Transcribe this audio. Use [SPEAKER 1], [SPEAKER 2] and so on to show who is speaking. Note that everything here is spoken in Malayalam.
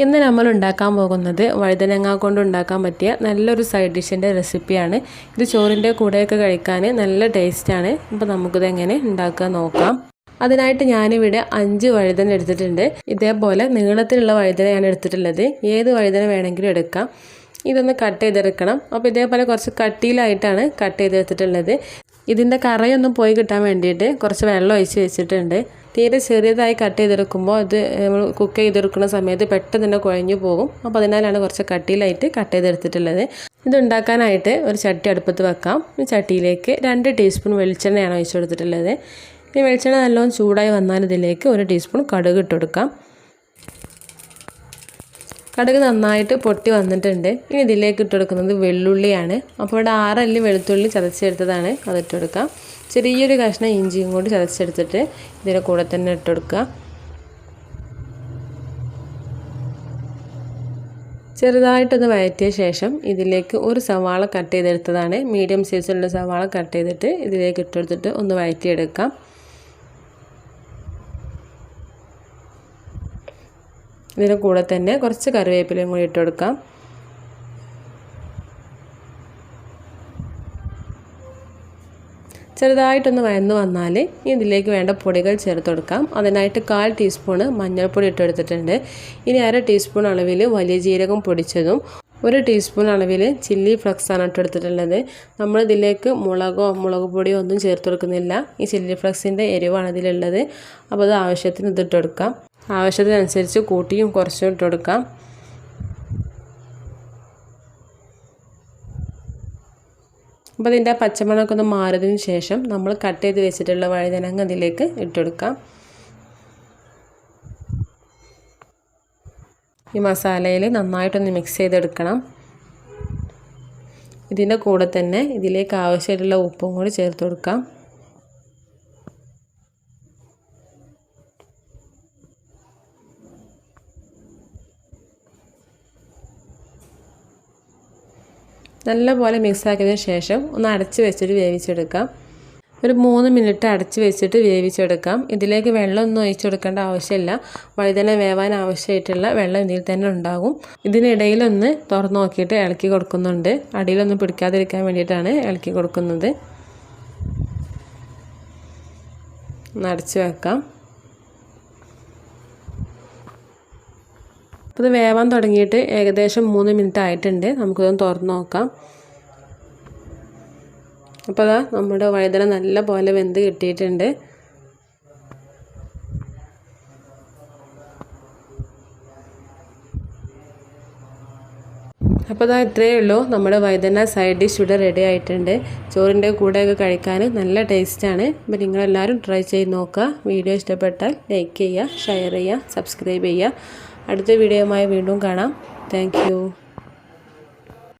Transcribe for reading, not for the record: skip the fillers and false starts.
[SPEAKER 1] ഇന്ന് നമ്മൾ ഉണ്ടാക്കാൻ പോകുന്നത് വഴുതനങ്ങ കൊണ്ട് ഉണ്ടാക്കാൻ പറ്റിയ നല്ലൊരു സൈഡ് ഡിഷിൻ്റെ റെസിപ്പിയാണ്. ഇത് ചോറിൻ്റെ കൂടെയൊക്കെ കഴിക്കാൻ നല്ല ടേസ്റ്റാണ്. അപ്പോൾ നമുക്കിത് എങ്ങനെ ഉണ്ടാക്കാൻ നോക്കാം. അതിനായിട്ട് ഞാനിവിടെ 5 വഴുതന എടുത്തിട്ടുണ്ട്. ഇതേപോലെ നീളത്തിലുള്ള വഴുതനയാണ് എടുത്തിട്ടുള്ളത്. ഏത് വഴുതന വേണമെങ്കിലും എടുക്കാം. ഇതൊന്ന് കട്ട് ചെയ്തെടുക്കണം. അപ്പോൾ ഇതേപോലെ കുറച്ച് കട്ടിയിലായിട്ടാണ് കട്ട് ചെയ്തെടുത്തിട്ടുള്ളത്. ഇതിൻ്റെ കറയൊന്നും പോയി കിട്ടാൻ വേണ്ടിയിട്ട് കുറച്ച് വെള്ളം ഒഴിച്ച് വെച്ചിട്ടുണ്ട്. തീരെ ചെറിയതായി കട്ട് ചെയ്തെടുക്കുമ്പോൾ അത് നമ്മൾ കുക്ക് ചെയ്തെടുക്കുന്ന സമയത്ത് പെട്ടെന്ന് തന്നെ കുഴഞ്ഞു പോകും. അപ്പോൾ അതിനാലാണ് കുറച്ച് കട്ടിയിലായിട്ട് കട്ട് ചെയ്തെടുത്തിട്ടുള്ളത്. ഇത് ഉണ്ടാക്കാനായിട്ട് ഒരു ചട്ടി അടുപ്പത്ത് വെക്കാം. ഈ ചട്ടിയിലേക്ക് 2 ടീസ്പൂൺ വെളിച്ചെണ്ണയാണ് ഒഴിച്ചു കൊടുത്തിട്ടുള്ളത്. ഈ വെളിച്ചെണ്ണ നല്ലോണം ചൂടായി വന്നാൽ ഇതിലേക്ക് 1 ടീസ്പൂൺ കടുക് ഇട്ട് കൊടുക്കാം. കടുക് നന്നായിട്ട് പൊട്ടി വന്നിട്ടുണ്ട്. ഇനി ഇതിലേക്ക് ഇട്ട് കൊടുക്കുന്നത് വെള്ളുള്ളിയാണ്. അപ്പോൾ ഇവിടെ 6 അല്ലി വെളുത്തുള്ളി ചതച്ചെടുത്തതാണ്, അതിട്ട് കൊടുക്കാം. ചെറിയൊരു കഷ്ണം ഇഞ്ചിയും കൂടി ചതച്ചെടുത്തിട്ട് ഇതിൻ്റെ കൂടെ തന്നെ ഇട്ട് കൊടുക്കുക. ചെറുതായിട്ടൊന്ന് വഴറ്റിയ ശേഷം ഇതിലേക്ക് ഒരു സവാള കട്ട് ചെയ്തെടുത്തതാണ്. മീഡിയം സൈസിലുള്ള സവാള കട്ട് ചെയ്തിട്ട് ഇതിലേക്ക് ഇട്ടെടുത്തിട്ട് ഒന്ന് വഴറ്റിയെടുക്കാം. ഇതിൻ്റെ കൂടെ തന്നെ കുറച്ച് കറിവേപ്പിലയും കൂടി ഇട്ട് കൊടുക്കാം. ചെറുതായിട്ടൊന്ന് വഴന്ന് വന്നാൽ ഇതിലേക്ക് വേണ്ട പൊടികൾ ചേർത്ത് കൊടുക്കാം. അതിനായിട്ട് 1/4 ടീസ്പൂൺ മഞ്ഞൾപ്പൊടി ഇട്ടെടുത്തിട്ടുണ്ട്. ഇനി 1/2 ടീസ്പൂൺ അളവിൽ വലിയ ജീരകം പൊടിച്ചതും 1 ടീസ്പൂൺ അളവിൽ ചില്ലി ഫ്ലക്സാണ് ഇട്ടെടുത്തിട്ടുള്ളത്. നമ്മൾ ഇതിലേക്ക് മുളക് പൊടിയോ ഒന്നും ചേർത്ത് കൊടുക്കുന്നില്ല. ഈ ചില്ലി ഫ്ലക്സിൻ്റെ എരിവാണ് ഇതിലുള്ളത്. അപ്പോൾ അത് ആവശ്യത്തിന് ഇതിട്ട് കൊടുക്കാം. ആവശ്യത്തിനനുസരിച്ച് കൂട്ടിയും കുറച്ചും ഇട്ട് കൊടുക്കാം. അപ്പോൾ ഇതിൻ്റെ പച്ചമണമൊക്കെ ഒന്ന് മാറിയതിന് ശേഷം നമ്മൾ കട്ട് ചെയ്ത് വെച്ചിട്ടുള്ള വഴുതനങ്ങ ഇതിലേക്ക് ഇട്ടെടുക്കാം. ഈ മസാലയിൽ നന്നായിട്ടൊന്ന് മിക്സ് ചെയ്തെടുക്കണം. ഇതിൻ്റെ കൂടെ തന്നെ ഇതിലേക്ക് ആവശ്യമായിട്ടുള്ള ഉപ്പും കൂടി ചേർത്ത് കൊടുക്കാം. നല്ലപോലെ മിക്സ് ആക്കിയതിന് ശേഷം ഒന്ന് അടച്ച് വെച്ചിട്ട് വേവിച്ചെടുക്കാം. ഒരു 3 മിനിറ്റ് അടച്ച് വെച്ചിട്ട് വേവിച്ചെടുക്കാം. ഇതിലേക്ക് വെള്ളമൊന്നും ഒഴിച്ചു കൊടുക്കേണ്ട ആവശ്യമില്ല. വഴുതന വേവാൻ ആവശ്യമായിട്ടുള്ള വെള്ളം ഇതിൽ തന്നെ ഉണ്ടാകും. ഇതിനിടയിലൊന്ന് തുറന്ന് നോക്കിയിട്ട് ഇളക്കി കൊടുക്കുന്നുണ്ട്. അടിയിലൊന്നും പിടിക്കാതിരിക്കാൻ വേണ്ടിയിട്ടാണ് ഇളക്കി കൊടുക്കുന്നത്. ഒന്ന് അടച്ച് വെക്കാം. അപ്പോൾ ഇത് വേവാൻ തുടങ്ങിയിട്ട് ഏകദേശം 3 മിനിറ്റ് ആയിട്ടുണ്ട്. നമുക്കിതൊന്ന് തുറന്ന് നോക്കാം. അപ്പോൾ അതാ നമ്മുടെ വഴുതന നല്ല പോലെ വെന്ത് കിട്ടിയിട്ടുണ്ട്. അപ്പോൾ അതാ ഇത്രയേ ഉള്ളൂ. നമ്മുടെ വഴുതന സൈഡ് ഡിഷ് ഇവിടെ റെഡി ആയിട്ടുണ്ട്. ചോറിൻ്റെ കൂടെയൊക്കെ കഴിക്കാൻ നല്ല ടേസ്റ്റാണ്. അപ്പോൾ നിങ്ങളെല്ലാവരും ട്രൈ ചെയ്ത് നോക്കുക. വീഡിയോ ഇഷ്ടപ്പെട്ടാൽ ലൈക്ക് ചെയ്യുക, ഷെയർ ചെയ്യുക, സബ്സ്ക്രൈബ് ചെയ്യുക. അടുത്ത വീഡിയോയുമായി വീണ്ടും കാണാം. Thank you.